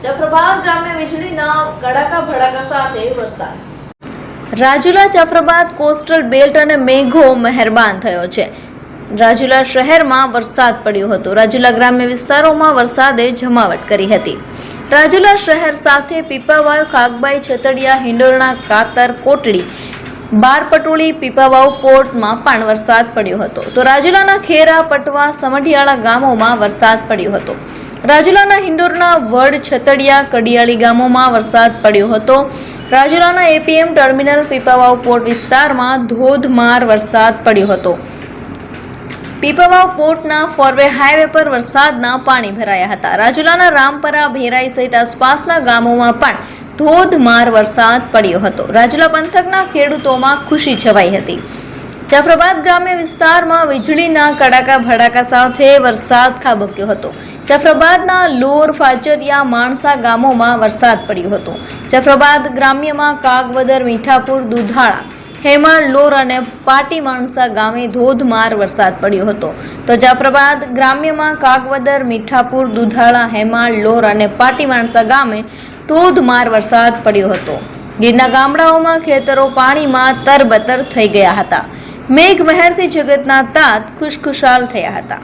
જાફરાબાદ ગ્રામ્ય વીજળીના કડાકા ભડાકા સાથે વરસાદ. રાજુલા જાફરાબાદ કોસ્ટલ બેલ્ટ અને મેઘો મહેરબાન થયો છે. રાજુલા શહેરમાં વરસાદ પડ્યો હતો. રાજુલા ગ્રામ્ય વિસ્તારોમાં વરસાદે જમાવટ કરી હતી. રાજુલા શહેર સાથે પીપાવાવ, ખાગબાઈ, છતડિયા, હિંડોરણા, કાતર, કોટડી, બારપટોળી, પીપાવાવ પોર્ટમાં પણ વરસાદ પડ્યો હતો. તો રાજુલાના ખેરા, પટવા, સમઢિયાળા ગામોમાં વરસાદ પડ્યો હતો. રાજુલાના હિંડોરણા, વડ, છતડિયા, કડિયાળી ગામોમાં વરસાદ પડ્યો હતો. રાજુલાના એપીએમ ટર્મિનલ, પીપાવાવ પોર્ટ વિસ્તારમાં ધોધમાર વરસાદ પડ્યો હતો. પીપાવાવ પોર્ટના ફોરવે હાઈવે પર વરસાદના પાણી ભરાયા હતા. રાજુલાના રામપરા, ભેરાઈ સહિત આસપાસના ગામોમાં પણ ધોધમાર વરસાદ પડ્યો હતો. રાજુલા પંથકના ખેડૂતોમાં ખુશી છવાઈ હતી. જાફરાબાદ ગ્રામ્ય વિસ્તારમાં વીજળીના કડાકા ભડાકા સાથે વરસાદ ખાબક્યો હતો. જાફરાબાદના લોર, ફાચરિયા, માણસા ગામોમાં વરસાદ પડ્યો હતો. જાફરાબાદ ગ્રામ્યમાં કાગવદર, મીઠાપુર, દુધાળા, હેમાળ, લોર અને પાટી માણસા ગામે ધોધમાર વરસાદ પડ્યો હતો. તો જાફરાબાદ ગ્રામ્યમાં કાગવદર, મીઠાપુર, દુધાળા, હેમાળ, લોર અને પાટી માણસા ગામે ધોધમાર વરસાદ પડ્યો હતો. ગીરના ગામડાઓમાં ખેતરો પાણીમાં તરબતર થઈ ગયા હતા. મેઘ મહેરથી જગતના તાત ખુશખુશાલ થયા હતા.